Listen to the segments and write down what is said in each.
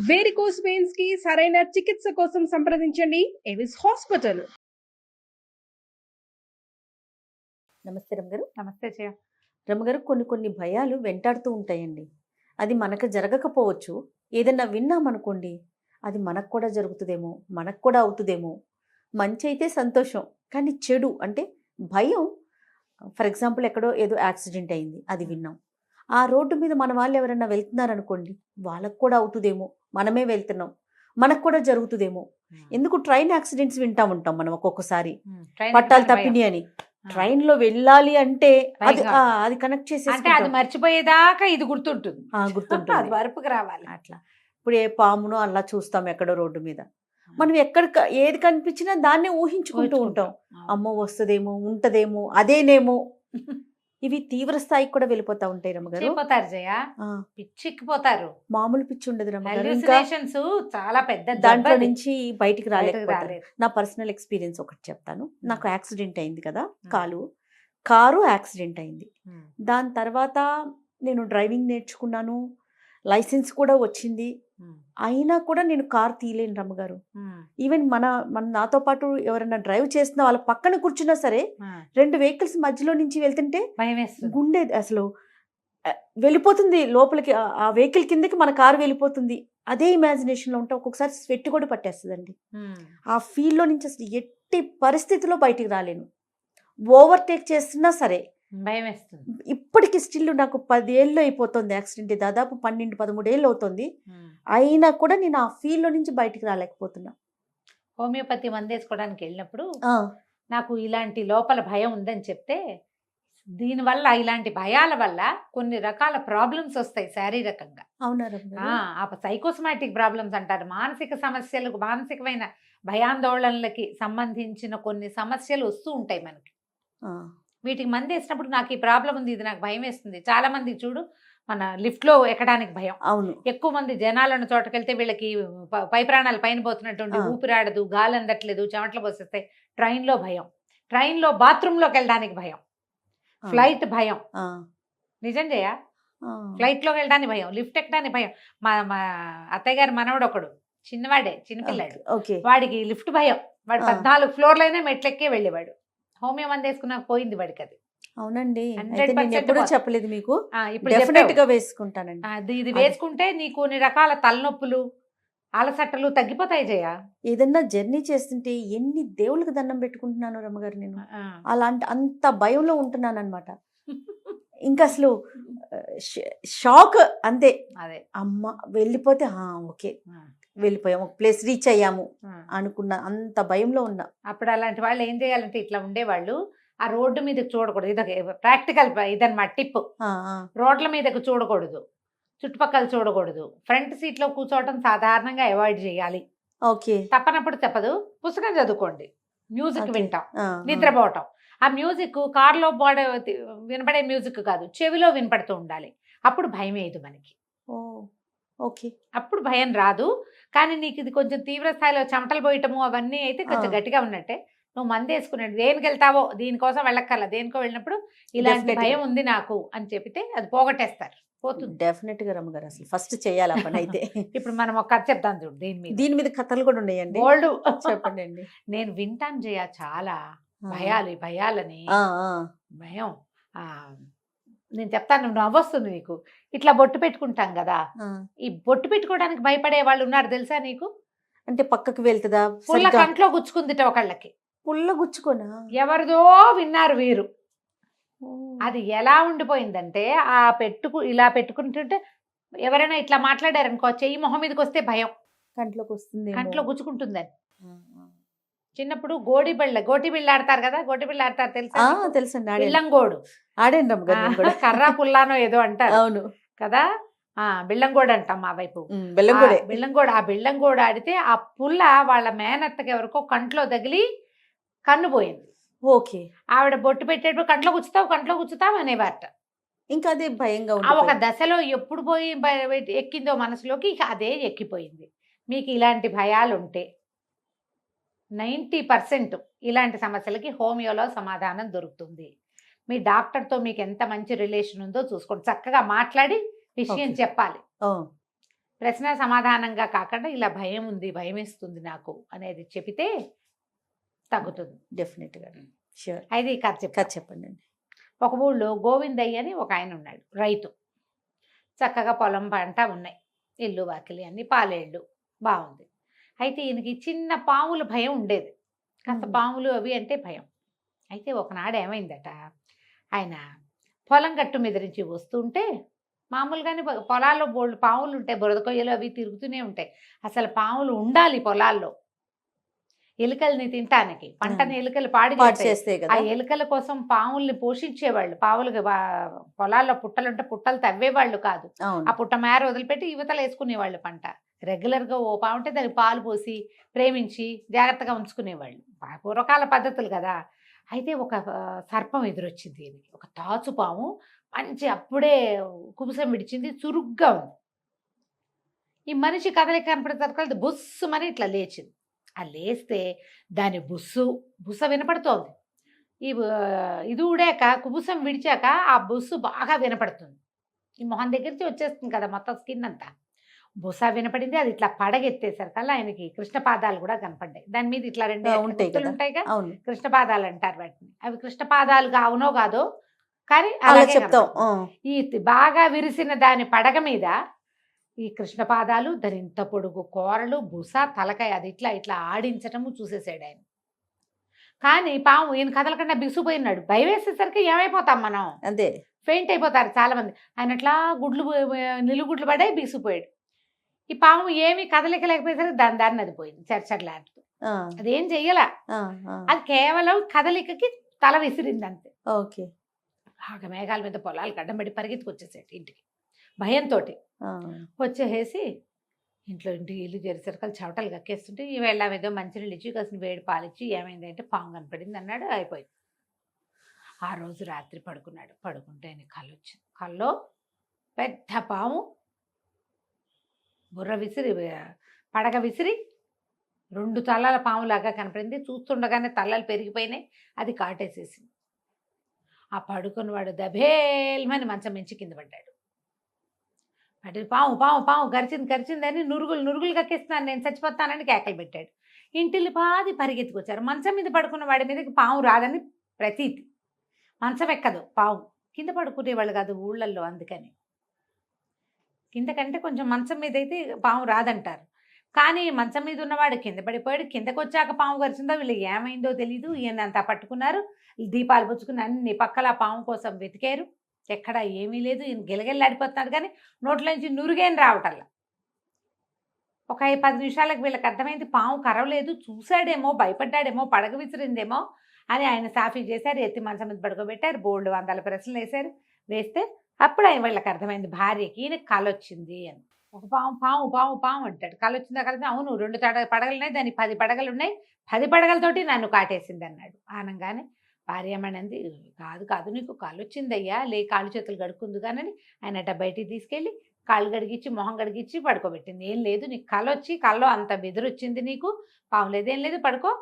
Varicose veins కి సరైన చికిత్స కోసం సంప్రదించండి ఎవిస్ హాస్పిటల్. నమస్తే రమ్మగారు. నమస్తే జయ. రమ్మగారు, కొన్ని భయాలు వెంటాడుతూ ఉంటాయండి. అది మనకు జరగకపోవచ్చు, ఏదన్నా విన్నామనుకోండి అది మనకు కూడా జరుగుతుందేమో, మనకు కూడా అవుతుందేమో. మంచి అయితే సంతోషం, కానీ చెడు అంటే భయం. ఫర్ ఎగ్జాంపుల్, ఎక్కడో ఏదో యాక్సిడెంట్ అయింది, అది విన్నాం. ఆ రోడ్డు మీద మన వాళ్ళు ఎవరైనా వెళ్తున్నారనుకోండి, వాళ్ళకు కూడా అవుతుందేమో, మనమే వెళ్తున్నాం, మనకు కూడా జరుగుతుందేమో. ఎందుకు ట్రైన్ యాక్సిడెంట్స్ వింటా ఉంటాం మనం ఒక్కొక్కసారి, పట్టాలు తప్పిని అని. ట్రైన్ లో వెళ్ళాలి అంటే అది కనెక్ట్ చేసి అది మర్చిపోయేదాకా ఇది గుర్తుంటుంది. గుర్తుంటుంది, అది వరపుకి రావాలి. అట్లా ఇప్పుడు ఏ పామునో అలా చూస్తాం ఎక్కడో రోడ్డు మీద, మనం ఎక్కడ ఏది కనిపించినా దాన్నే ఊహించుకుంటూ ఉంటాం. అమ్మో వస్తుందేమో, ఉంటదేమో, అదేనేమో. ఇవి తీవ్ర స్థాయికి కూడా వెళ్ళిపోతా ఉంటాయి రమ్మగారు. జయ, పిచ్చిక్కిపోతారు. మామూలు పిచ్చి ఉండదు రమ్మగారు, చాలా పెద్ద. దాంట్లో నుంచి బయటికి రాలేకపోతారు. నా పర్సనల్ ఎక్స్పీరియన్స్ ఒకటి చెప్తాను. నాకు యాక్సిడెంట్ అయింది కదా, కారు యాక్సిడెంట్ అయింది. దాని తర్వాత నేను డ్రైవింగ్ నేర్చుకున్నాను, లైసెన్స్ కూడా వచ్చింది. అయినా కూడా నేను కార్ తీయలేను రమ్మగారు. ఈవెన్ మన నాతో పాటు ఎవరైనా డ్రైవ్ చేస్తున్న వాళ్ళ పక్కన కూర్చున్నా సరే, 2 వెహికల్స్ మధ్యలో నుంచి వెళ్తుంటే గుండె అసలు వెళ్ళిపోతుంది లోపలికి, ఆ వెహికల్ కిందకి మన కారు వెళ్ళిపోతుంది. అదే ఇమాజినేషన్ లో ఉంటే ఒక్కొక్కసారి స్వెట్ కూడా పట్టేస్తుందండి. ఆ ఫీల్ లో నుంచి అసలు ఎట్టి పరిస్థితిలో బయటికి రాలేను. ఓవర్టేక్ చేస్తున్నా సరే భయం వేస్తుంది. ఇప్పటికి స్టిల్ నాకు 10 ఏళ్ళు అయిపోతుంది యాక్సిడెంట్, దాదాపు 12-13 ఏళ్ళు అవుతుంది. అయినా కూడా నేను ఆ ఫీల్ లో నుంచి బయటికి రాలేకపోతున్నా. హోమియోపతి మందేసుకోవడానికి వెళ్ళినప్పుడు నాకు ఇలాంటి లోపల భయం ఉందని చెప్తే, దీనివల్ల ఇలాంటి భయాల వల్ల కొన్ని రకాల ప్రాబ్లమ్స్ వస్తాయి శారీరకంగా. అవునా? సైకోసమాటిక్ ప్రాబ్లమ్స్ అంటారు. మానసిక సమస్యలకు, మానసికమైన భయాందోళనలకి సంబంధించిన కొన్ని సమస్యలు వస్తూ ఉంటాయి మనకి. వీటికి మంది వేసినప్పుడు నాకు ఈ ప్రాబ్లం ఉంది, ఇది నాకు భయం వేస్తుంది. చాలా మంది చూడు, మన లిఫ్ట్ లో ఎక్కడానికి భయం. అవును, ఎక్కువ మంది జనాలను చోటకెళ్తే వీళ్ళకి పై ప్రాణాలు పైన పోతున్నటువంటి ఊపిరాడదు, గాలి అందట్లేదు, చెమటలు పోసేస్తాయి. ట్రైన్ లో భయం, ట్రైన్ లో బాత్రూమ్ లోకి వెళ్ళడానికి భయం, ఫ్లైట్ భయం. నిజం చేయ, ఫ్లైట్ లోకి వెళ్ళడానికి భయం, లిఫ్ట్ ఎక్కడానికి భయం. మా అత్తయ్య గారి మనవడు ఒకడు, చిన్నవాడే, చిన్నపిల్లాడు, వాడికి లిఫ్ట్ భయం. వాడు 14 ఫ్లోర్లైనా మెట్లెక్కే వెళ్ళేవాడు. హోమియో మంది వేసుకున్నాక పోయింది వాడికి అది. అవునండి, 100% చెప్పలేదు మీకు. ఇప్పుడు డెఫినెట్ గా వేసుకుంటానండి. ఇది వేసుకుంటే నీకు కొన్ని రకాల తలనొప్పులు, అలసట్టలు తగ్గిపోతాయి జయ. ఏదన్నా జర్నీ చేస్తుంటే ఎన్ని దేవుళ్ళకి దండం పెట్టుకుంటున్నాను రమ్మగారు నేను. అలాంటి అంత భయంలో ఉంటున్నాను అనమాట. ఇంకా అసలు షాక్ అంతే. అదే, అమ్మ వెళ్ళిపోతే ఓకే వెళ్ళిపోయాము, ఒక ప్లేస్ రీచ్ అయ్యాము అనుకున్న అంత భయంలో ఉన్నా. అప్పుడు అలాంటి వాళ్ళు ఏం చేయాలంటే, ఇట్లా ఉండేవాళ్ళు ఆ రోడ్డు మీదకి చూడకూడదు. ఇదొక ప్రాక్టికల్ ఇదన్నమాట టిప్. రోడ్ల మీదకి చూడకూడదు, చుట్టుపక్కల చూడకూడదు, ఫ్రంట్ సీట్ లో కూర్చోవడం సాధారణంగా అవాయిడ్ చేయాలి. ఓకే, తప్పనప్పుడు చెప్పదు, పుస్తకం చదువుకోండి, మ్యూజిక్ వింటాం, నిద్రపోవటం. ఆ మ్యూజిక్ కారులో వినపడే మ్యూజిక్ కాదు, చెవిలో వినపడుతూ ఉండాలి. అప్పుడు భయం వేయదు మనకి. ఓకే, అప్పుడు భయం రాదు. కానీ నీకు ఇది కొంచెం తీవ్ర స్థాయిలో చెమటలు పోయటము అవన్నీ అయితే కొంచెం గట్టిగా ఉన్నట్టే. నువ్వు మంది వేసుకున్నాడు, దేనికి వెళ్తావో దీనికోసం వెళ్ళక్కర్లా, దేనికో వెళ్ళినప్పుడు ఇలాంటి భయం ఉంది నాకు అని చెప్తే అది పోగొట్టేస్తారు, పోతుంది. డెఫినెట్ గా రమ్మగారు, అసలు ఫస్ట్ చేయాలి ఆ పని అయితే. ఇప్పుడు మనం ఒక కథ చెప్తాను చూడు, దీని మీద కథలు కూడా ఉన్నాయండి. ఓల్డ్ చెప్పండి అండి. నేను వింటాను జయ, చాలా భయాలని భయం. నేను చెప్తాను, నువ్వు నవ్వొస్తుంది నీకు. ఇట్లా బొట్టు పెట్టుకుంటాం కదా, ఈ బొట్టు పెట్టుకోవడానికి భయపడే వాళ్ళు ఉన్నారు తెలుసా నీకు? అంటే పక్కకు వెళ్తుందా, పుల్ల కంట్లో గుచ్చుకుందిట ఒకళ్ళకి. పుల్ల గుచ్చుకోనా? ఎవరిదో విన్నారు వీరు. అది ఎలా ఉండిపోయిందంటే, ఇలా పెట్టుకుంటుంటే ఎవరైనా ఇట్లా మాట్లాడారనుకో, చెయ్యి మొహం మీదకి వస్తే భయం, కంట్లోకి వస్తుంది, కంట్లో గుచ్చుకుంటుందని. చిన్నప్పుడు గోటి బిళ్ళ ఆడతారు కదా, గోటి బిళ్ళ ఆడతారు తెలుసా? తెలుసండి, బిళ్ళంగోడు ఆడండి. కర్రా పుల్లానో ఏదో అంటారు. అవును కదా, బిళ్ళంగోడు అంటాం మా వైపు. బిళ్ళంగోడు. ఆ బిళ్ళంగోడు ఆడితే ఆ పుల్ల వాళ్ళ మేనత్తకి ఎవరికో కంట్లో తగిలి కన్ను పోయింది. ఓకే, ఆవిడ బొట్టు పెట్టేటప్పుడు కంట్లో గుచ్చుతావు అనేవారట. ఇంకా అదే భయంగా ఒక దశలో ఎప్పుడు పోయి ఎక్కిందో మనసులోకి, ఇక అదే ఎక్కిపోయింది. మీకు ఇలాంటి భయాలు ఉంటే 90% ఇలాంటి సమస్యలకి హోమియోలో సమాధానం దొరుకుతుంది. మీ డాక్టర్తో మీకు ఎంత మంచి రిలేషన్ ఉందో చూసుకోండి, చక్కగా మాట్లాడి విషయం చెప్పాలి. ప్రశ్న సమాధానంగా కాకుండా ఇలా భయం ఉంది, భయం వేస్తుంది నాకు అనేది చెబితే తగ్గుతుంది. డెఫినెట్గా ష్యూర్. అయితే ఈ కథ చెప్తా. చెప్పండి. ఒక ఊళ్ళో గోవిందయ్య అని ఒక ఆయన ఉన్నాడు, రైతు. చక్కగా పొలం పంట ఉన్నాయి, ఇల్లు వాకిలి అన్ని పాలేళ్ళు, బాగుంది. అయితే ఈయనకి చిన్న పాముల భయం ఉండేది, కాస్త పాములు అవి అంటే భయం. అయితే ఒకనాడు ఏమైందట, ఆయన పొలం గట్టు మీద నుంచి వస్తుంటే మామూలుగానే పొలాల్లో బోల్డ్ పాములు ఉంటాయి, బురద కొయ్యలు అవి తిరుగుతూనే ఉంటాయి. అసలు పాములు ఉండాలి పొలాల్లో ఎలుకల్ని తినటానికి, పంటని ఎలుకలు పాడి చేస్తాయి. ఆ ఎలుకల కోసం పాముల్ని పోషించేవాళ్ళు. పాములకి పొలాల్లో పుట్టలు ఉంటే పుట్టలు తవ్వేవాళ్ళు కాదు, ఆ పుట్ట మేర వదిలిపెట్టి యువతలు వేసుకునేవాళ్ళు పంట. రెగ్యులర్గా ఓ పాము ఉంటే దానికి పాలు పోసి ప్రేమించి జాగ్రత్తగా ఉంచుకునేవాళ్ళు, పూర్వకాల పద్ధతులు కదా. అయితే ఒక సర్పం ఎదురొచ్చింది దీనికి, ఒక తాచు పాము, మంచి అప్పుడే కుబుసం విడిచింది, చురుగ్గా ఉంది. ఈ మనిషి కదలిక కనపడేసరికి బుస్సు మని ఇట్లా లేచింది. ఆ లేస్తే దాని బుస్స వినపడుతోంది. ఇది ఊడాక కుబుసం విడిచాక ఆ బుస్సు బాగా వినపడుతుంది. ఈ మొహం దగ్గరికి వచ్చేస్తుంది కదా మొత్తం స్కిన్ అంతా. బుస వినపడింది, అది ఇట్లా పడగెత్తేసరికల్లా ఆయనకి కృష్ణపాదాలు కూడా కనపడ్డాయి. దాని మీద ఇట్లా రెండు ఉంటాయి కదా, కృష్ణపాదాలు అంటారు వాటిని. అవి కృష్ణపాదాలు అవునో కాదో కానీ చెప్తాం. ఈ బాగా విరిసిన దాని పడగ మీద ఈ కృష్ణపాదాలు, దాని ఇంత పొడుగు కోరలు, బుస, తలకాయ, అది ఇట్లా ఇట్లా ఆడించటము చూసేసాడు ఆయన. కానీ పాము ఈయన కదలకుండా బిగుసిపోయినాడు. భయం వేసేసరికి ఏమైపోతాం మనం, అదే ఫెయింట్ అయిపోతారు చాలా మంది. ఆయన అట్లా నిలుగుడ్లు పడే బిగుసిపోయాడు. ఈ పాము ఏమి కదలికలేకపోయేసరికి దాని దారిని అది పోయింది చర్చట్లాడుతూ. అదేం చెయ్యలా, అది కేవలం కదలికకి తల విసిరింది అంతే. ఓకే. బాగా మేఘాల మీద పొలాలు గడ్డం పడి పరిగెత్తుకొచ్చేసాడు ఇంటికి భయంతో. వచ్చేసి ఇంటి ఇల్లు చేరేసరికి చెవటలు కక్కేస్తుంటే ఈవేళ ఏదో మంచినీళ్ళు ఇచ్చి కాసిన వేడి పాలిచ్చి ఏమైంది అంటే పాము కనపడింది అన్నాడు. అయిపోయింది. ఆ రోజు రాత్రి పడుకున్నాడు. పడుకుంటే ఆయన కళ్ళు వచ్చింది. కల్లో పెద్ద పాము బుర్ర విసిరి పడగ విసిరి 2 తలల పాములాగా కనపడింది. చూస్తుండగానే తలలు పెరిగిపోయినాయి, అది కాటేసేసింది. ఆ పడుకున్నవాడు దభేల్మని మంచం మించి కింద పడ్డాడు. అంటే పాము పాము పాము గరిచిందని నురుగులు కక్కేస్తున్నాను, నేను చచ్చిపోతానని కేకలు పెట్టాడు. ఇంటిల్లి పాది పరిగెత్తుకొచ్చారు. మంచం మీద పడుకున్న వాడి మీదకి పాము రాదని ప్రతీతి. మంచం ఎక్కదు పాము, కింద పడుకునేవాళ్ళు కాదు ఊళ్ళల్లో, అందుకని కింద కంటే కొంచెం మంచం మీద అయితే పాము రాదంటారు. కానీ మంచం మీద ఉన్నవాడు కింద పడిపోయాడు. కిందకు వచ్చాక పాము గరిచిందో వీళ్ళు ఏమైందో తెలీదు. ఈయన అంతా పట్టుకున్నారు, దీపాలు పుచ్చుకుని అన్ని పక్కల పాము కోసం వెతికారు. ఎక్కడ ఏమీ లేదు. ఈయన గిలగిల్లాడిపోతున్నాడు కానీ నోట్లోంచి నురుగేం రావటల్లా. ఒక 10 నిమిషాలకు వీళ్ళకి అర్థమైంది పాము కరవలేదు. చూశాడేమో, భయపడ్డాడేమో, పడగ విసిరిందేమో అని ఆయన సాఫీ చేశారు. ఎత్తి మంచం మీద పడుకోబెట్టారు. బోల్డ్ 100 ప్రశ్నలు వేస్తే అప్పుడు ఆయన వీళ్ళకి అర్థమైంది భార్యకి ఈయన కలొచ్చింది అని. ఒక పాము పాము పాము పాము అంటాడు. కలొచ్చిందా కలిసి అవును 2 పడగలు ఉన్నాయి, దానికి 10 పడగలు ఉన్నాయి, 10 పడగలతోటి నన్ను కాటేసింది అన్నాడు. ఆనంగానే భార్యమనంది కాదు నీకు కాళ్ళు వచ్చిందయ్యా, కాళ్ళు చేతులు గడుక్కుంది కానీ ఆయన బయటికి తీసుకెళ్ళి కాళ్ళు గడిగిచ్చి మొహం గడిగిచ్చి పడుకోబెట్టింది. ఏం లేదు, నీకు కళ్ళు వచ్చి కళ్ళు అంత బెదిరొచ్చింది, నీకు పాము లేదేం లేదు, పడుకో,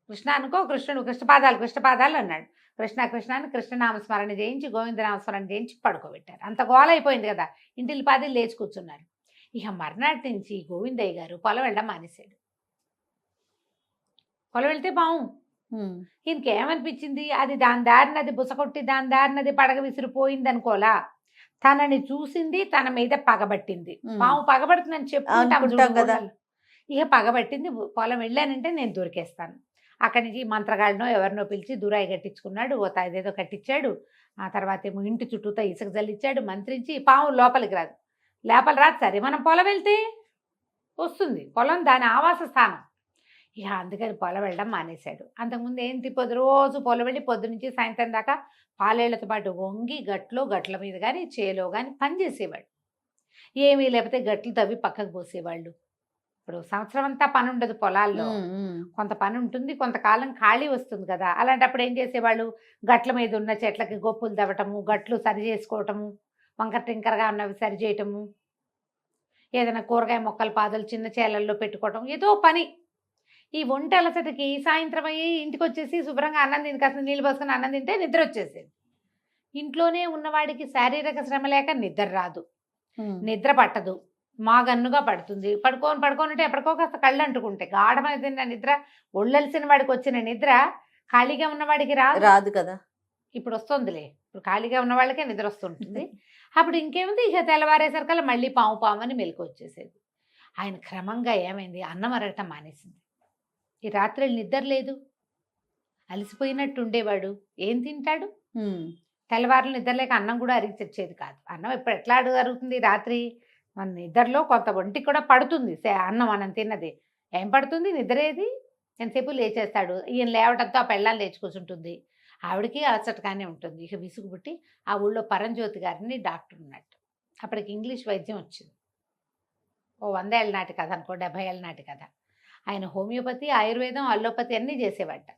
కృష్ణ అనుకో, కృష్ణపాదాలు అన్నాడు. కృష్ణ అని కృష్ణనామస్మరణ చేయించి గోవిందనామస్మరణ చేయించి పడుకోబెట్టారు. అంత గోల అయిపోయింది కదా, ఇంటిల్లి పాది లేచి కూర్చున్నారు. ఇక మర్నాటి నుంచి గోవిందయ్య గారు పొలం వెళ్ళడం మానేశాడు. పొలం వెళ్తే పాము ఈయనకేమనిపించింది, అది దాని దారినది బుసకొట్టి దాని దారినది పడగ విసిరిపోయింది అనుకోలా, తనని చూసింది, తన మీద పగబట్టింది. పాము పగబడుతుందని చెప్పుకుంటాం కదా. ఇక పగబట్టింది. పొలం వెళ్ళానంటే నేను దొరికేస్తాను. అక్కడి నుంచి మంత్రగాళ్ళనో ఎవరినో పిలిచి దూరాయి కట్టించుకున్నాడు, అదేదో కట్టించాడు. ఆ తర్వాత ఏమో ఇంటి చుట్టూతో ఇసుక జల్లిచ్చాడు, మంత్రించి పాము లోపలికి రాదు. సరే మనం పొలం వెళ్తే వస్తుంది, పొలం దాని ఆవాస స్థానం. ఇక అందుకని పొలం వెళ్ళడం మానేశాడు. అంతకుముందు ఏంటి రోజు పొలం వెళ్ళి పొద్దు నుంచి సాయంత్రం దాకా పాలేళ్లతో పాటు వంగి గట్ల మీద కానీ చేలో కానీ పని చేసేవాడు. ఏమీ లేకపోతే గట్లు తవ్వి పక్కకు పోసేవాళ్ళు. ఇప్పుడు సంవత్సరం అంతా పని ఉండదు పొలాల్లో, కొంత పని ఉంటుంది, కొంతకాలం ఖాళీ వస్తుంది కదా. అలాంటప్పుడు ఏం చేసేవాళ్ళు, గట్ల మీద ఉన్న చెట్లకి గొప్పులు తవ్వటము, గట్లు సరి చేసుకోవటము, వంకర టింకరగా ఉన్నవి సరి చేయటము, ఏదైనా కూరగాయ మొక్కల పాదులు చిన్న చేలల్లో పెట్టుకోవటం, ఏదో పని. ఈ ఒంటి అలసటకి సాయంత్రం అయ్యి ఇంటికి వచ్చేసి శుభ్రంగా అన్నం తిని కాస్త నీళ్ళు పోసుకొని అన్నం తింటే నిద్ర వచ్చేసేది. ఇంట్లోనే ఉన్నవాడికి శారీరక శ్రమ లేక నిద్ర రాదు, నిద్ర పట్టదు, మాగన్నుగా పడుతుంది. పడుకోనంటే ఎప్పటికో కాస్త కళ్ళు అంటుకుంటాయి. గాఢమైన నిద్ర, ఒళ్ళలిసిన వాడికి వచ్చిన నిద్ర ఖాళీగా ఉన్నవాడికి రాదు కదా. ఇప్పుడు వస్తుందిలే. ఇప్పుడు ఖాళీగా ఉన్న వాళ్ళకే నిద్ర వస్తుంటుంది. అప్పుడు ఇంకేముంది, ఇక తెల్లవారేసరికల్లా మళ్ళీ పాము పాము అని మెలకు వచ్చేసేది. ఆయన క్రమంగా ఏమైంది, అన్నం అరగటం మానేసింది. ఈ రాత్రి నిద్ర లేదు, అలసిపోయినట్టు ఉండేవాడు. ఏం తింటాడు? తెల్లవారులు నిద్రలేక అన్నం కూడా అరిగి తెచ్చేది కాదు. అన్నం ఇప్పుడు ఎట్లా అరుగుతుంది రాత్రి? మన నిద్రలో కొంత ఒంటికి కూడా పడుతుంది అన్నం మనం తిన్నది. ఏం పడుతుంది నిద్రేది? ఎంతసేపు లేచేస్తాడు. ఈయన లేవటంతో ఆ పెళ్ళాన్ని లేచి కూర్చుంటుంది. ఆవిడకి అలసటగానే ఉంటుంది. ఇక విసుగు పుట్టి ఆ ఊళ్ళో పరంజ్యోతి గారిని డాక్టర్ ఉన్నట్టు. అప్పటికి ఇంగ్లీష్ వైద్యం వచ్చింది. ఓ 100 ఏళ్ళ నాటి కథ అనుకో, 70 ఏళ్ళ నాటి కథ. ఆయన హోమియోపతి, ఆయుర్వేదం, అల్లోపతి అన్నీ చేసేవాట.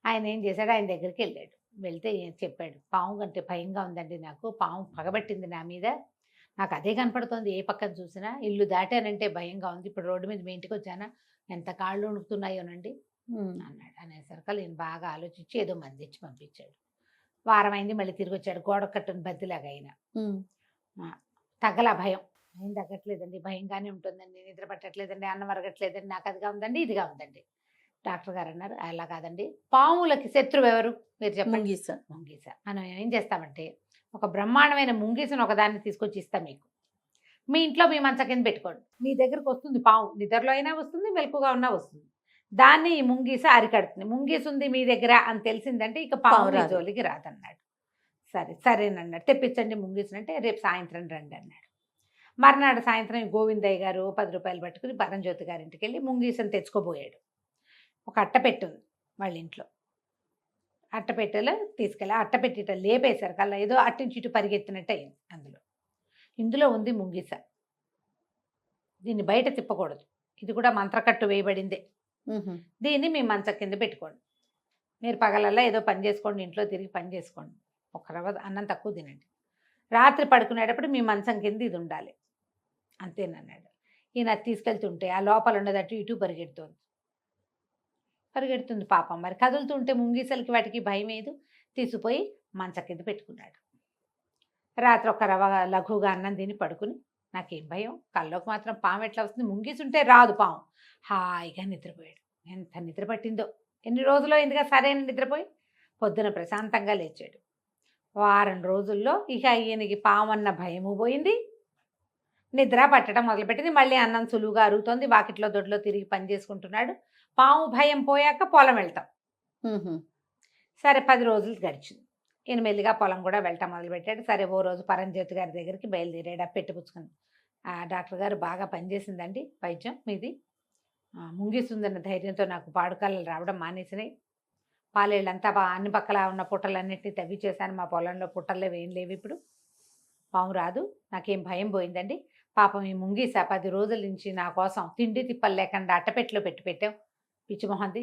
ఆయన ఏం చేశాడు, ఆయన దగ్గరికి వెళ్ళాడు. వెళ్తే చెప్పాడు, పాము కంటే భయంగా ఉందండి నాకు, పాము పగబట్టింది నా మీద, నాకు అదే కనపడుతోంది ఏ పక్కన చూసినా, ఇల్లు దాటానంటే భయంగా ఉంది, ఇప్పుడు రోడ్డు మీద మీ ఇంటికి వచ్చానా ఎంత కాళ్ళు వణుకుతున్నాయోనండి అన్నాడు. అనేసరికి నేను బాగా ఆలోచించి ఏదో మంది ఇచ్చి పంపించాడు. వారం అయింది, మళ్ళీ తిరిగి వచ్చాడు. గోడ కట్టుని బద్దిలాగా అయినా తగ్గలా భయం. ఏం తగ్గట్లేదండి, భయంగానే ఉంటుందండి, నిద్ర పట్టట్లేదండి, అన్నం అరగట్లేదండి, నాకు అదిగా ఉందండి, ఇదిగా ఉందండి. డాక్టర్ గారు అన్నారు, అలా కాదండి, పాములకి శత్రువు ఎవరు మీరు చెప్పండి. ముంగీస. మనం ఏం చేస్తామంటే ఒక బ్రహ్మాండమైన ముంగీసను ఒకదాన్ని తీసుకొచ్చి ఇస్తాం మీకు. మీ ఇంట్లో మీ మంచ కింద పెట్టుకోండి. మీ దగ్గరకు వస్తుంది పాము, నిద్రలో అయినా వస్తుంది, మెలకుగా ఉన్నా వస్తుంది. దాన్ని ఈ ముంగీస అరికడుతుంది. ముంగీస ఉంది మీ దగ్గర అని తెలిసిందంటే ఇక పాము జోలికి రాదన్నాడు. సరేనన్నాడు. తెప్పించండి ముంగీసను అంటే రేపు సాయంత్రం రండి అన్నాడు. మర్నాడు సాయంత్రం గోవిందయ్య గారు 10 రూపాయలు పట్టుకుని పరంజ్యోతి గారింటికి వెళ్ళి ముంగీసను తెచ్చుకోబోయాడు. ఒక అట్టపెట్టి ఉంది వాళ్ళ ఇంట్లో. అట్టపెట్టెలో తీసుకెళ్ళి అట్టపెట్టిట లేపేశారు కల్లా, ఏదో అటు నుంచి ఇటు పరిగెత్తినట్టు అయింది. ఇందులో ఉంది ముంగీస, దీన్ని బయట తిప్పకూడదు, ఇది కూడా మంత్రకట్టు వేయబడిందే, దీన్ని మీ మంచం కింద పెట్టుకోండి, మీరు పగలల్లా ఏదో పని చేసుకోండి, ఇంట్లో తిరిగి పని చేసుకోండి, ఒక రవ్వ అన్నం తక్కువ తినండి, రాత్రి పడుకునేటప్పుడు మీ మంచం కింద ఇది ఉండాలి అంతేనన్నాడు. ఈయన తీసుకెళ్తుంటే ఆ లోపల ఉన్నదట్టు ఇటు పరిగెడుతుంది పాపం. మరి కదులుతుంటే ముంగీసలకి వాటికి భయం ఏదు, తీసుకుపోయి మంచం కింద పెట్టుకున్నాడు. రాత్రి ఒక రవ్వ లఘువుగా అన్నం తిని పడుకుని, నాకేం భయం, కల్లోకి మాత్రం పాము ఎట్లా వస్తుంది, ముంగీసుంటే రాదు పాము, హాయిగా నిద్రపోయాడు. ఎంత నిద్ర పట్టిందో, ఎన్ని రోజుల్లో ఎందుగా సరైన నిద్రపోయి పొద్దున ప్రశాంతంగా లేచాడు. వారం రోజుల్లో ఇక ఈయనకి పాము అన్న భయము పోయింది, నిద్ర పట్టడం మొదలుపెట్టింది. మళ్ళీ అన్నం సులువుగా అరుగుతోంది, వాకిట్లో దొడ్లో తిరిగి పని చేసుకుంటున్నాడు. పాము భయం పోయాక పొలం వెళ్తాం. సరే 10 రోజులు గడిచింది. ఈయన మెల్లిగా పొలం కూడా వెళ్ళటం మొదలుపెట్టాడు. సరే ఓ రోజు పరంజ్యోతి గారి దగ్గరికి బయలుదేరాడు పెట్టుపుచ్చుకుని. ఆ డాక్టర్ గారు బాగా పనిచేసిందండి వైద్యం మీది, ముంగిస్తుందన్న ధైర్యంతో నాకు పాడుకాలు రావడం మానేసినాయి, పాలేళ్ళంతా అన్ని పక్కల ఉన్న పుట్టలన్నింటినీ తవ్వి చేశాను, మా పొలంలో పుట్టల్లో ఏం లేవు, ఇప్పుడు పాము రాదు, నాకేం భయం పోయిందండి. పాపం ఈ ముంగీస 10 రోజుల నుంచి నా కోసం తిండి తిప్పలు లేకుండా అట్టపెట్టెలో పెట్టావు, పిచ్చిమొహంది,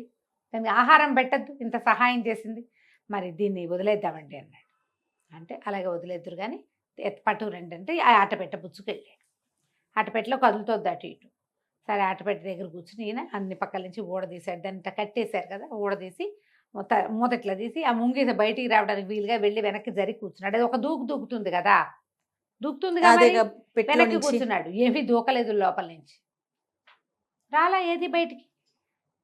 దానికి ఆహారం పెట్టద్దు, ఇంత సహాయం చేసింది, మరి దీన్ని వదిలేద్దామండి అన్నాడు. అంటే అలాగే వదిలేద్దురు కానీ పట్టు రండి అంటే ఆ అట్టపెట్టె పుచ్చుకెళ్ళాడు. అట్టపెట్టెలో కదులుతోద్ది అటు ఇటు. సరే అట్టపెట్టె దగ్గర కూర్చుని ఈయన అన్ని పక్కల నుంచి ఊడదీశాడు. దాన్ని కట్టేశారు కదా, ఊడదీసి మూతట్లా తీసి ఆ ముంగీస బయటికి రావడానికి వీలుగా వెళ్ళి వెనక్కి జరిగి కూర్చున్నాడు. అది ఒక దూకుతుంది కదా, దూకుతుంది కదా, వెనక్కి కూర్చున్నాడు. ఏమీ దూకలేదు లోపల నుంచి, రాలా ఏది బయటికి.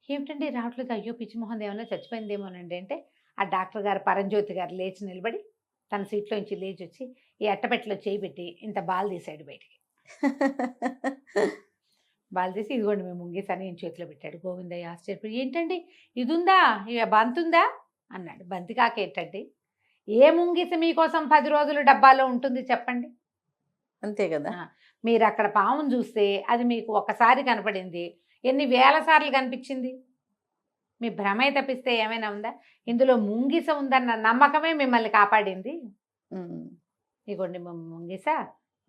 ఏమిటండి రావట్లేదు, అయ్యో పిచ్చిమోహన్ ఏమన్నా చచ్చిపోయిందేమోనండి అంటే ఆ డాక్టర్ గారు పరంజ్యోతి గారు లేచి నిలబడి తన సీట్లోంచి లేచి వచ్చి ఈ అట్టపెట్టెలో చేయి పెట్టి ఇంత బాల్ తీశాడు బయటికి. బాల్ తీసి ఇదిగోండి మేము ముంగీస అని చేతిలో పెట్టాడు. గోవిందయ్య ఆశ్చర్యపోయి, ఏంటండి ఇది ఉందా, ఇక బంతుందా అన్నాడు. బంతి కాక ఏంటండి, ఏ ముంగీస మీకోసం 10 రోజులు డబ్బాలో ఉంటుంది చెప్పండి, అంతే కదా. మీరు అక్కడ పామును చూస్తే అది మీకు ఒకసారి కనపడింది, ఎన్ని వేల సార్లు కనిపించింది, మీ భ్రమే తప్పిస్తే ఏమైనా ఉందా, ఇందులో ముంగిస ఉందన్న నమ్మకమే మిమ్మల్ని కాపాడింది. ఇగోండి ముంగిస,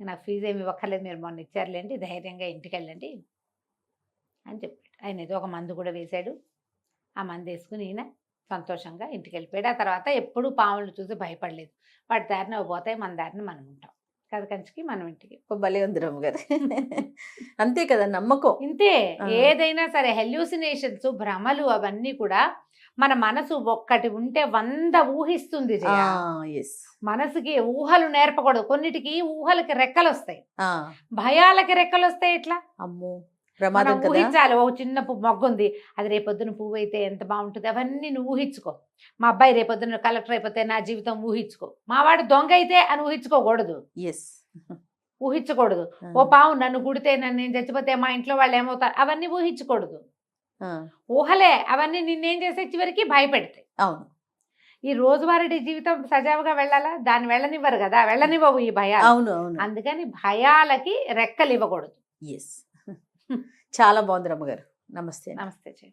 నాకు ఫీజు ఏమి ఇవ్వక్కర్లేదు, మీరు మొన్న ఇచ్చారులేండి, ధైర్యంగా ఇంటికి వెళ్ళండి అని చెప్పాడు. ఆయన ఏదో ఒక మందు కూడా వేశాడు. ఆ మందు వేసుకుని ఈయన సంతోషంగా ఇంటికి వెళ్ళిపోయాడు. ఆ తర్వాత ఎప్పుడూ పాములు చూసి భయపడలేదు. వాటి దారిని పోతాయి, మన దారిని మనం ఉంటాం కథ కంచికి మనం ఇంటికి. భలే ఉంది రమ్మ గారు. అంతే కదా, నమ్మకం ఇంతే. ఏదైనా సరే హెల్యూసినేషన్స్, భ్రమలు అవన్నీ కూడా మన మనసు ఒక్కటి ఉంటే 100 ఊహిస్తుంది జయ. ఎస్. మనసుకి ఊహలు నేర్పకూడదు. కొన్నిటికి ఊహలకి రెక్కలు వస్తాయి, భయాలకి రెక్కలు వస్తాయి. ఎట్లా అమ్మో మనం ప్రమాదం కదా. ఊహించాలి. ఓ చిన్న మొగ్గ ఉంది, అది రేపొద్దున పువ్వు అయితే ఎంత బాగుంటుంది, అవన్నీ నువ్వు ఊహించుకో. మా అబ్బాయి రేపొద్దున కలెక్టర్ అయిపోతే నా జీవితం ఊహించుకో. మా వాడు దొంగ అయితే అని ఊహించుకోకూడదు, ఎస్. ఊహించకూడదు. ఓ పావు నన్ను గుడితే నేను చచ్చిపోతే మా ఇంట్లో వాళ్ళు ఏమవుతారు, అవన్నీ ఊహించకూడదు. ఊహలే అవన్నీ నిన్నేం చేసే చివరికి భయపెడతాయి. అవును. ఈ రోజువారీ జీవితం సజావుగా వెళ్ళాలా, దాన్ని వెళ్ళనివ్వరు కదా, వెళ్ళనివ్వవు ఈ భయాలు. అవును అవును. అందుకని భయాలకి రెక్కలు ఇవ్వకూడదు. ఎస్. చాలా బాగుంది రమ్మగారు. నమస్తే. నమస్తే జయ.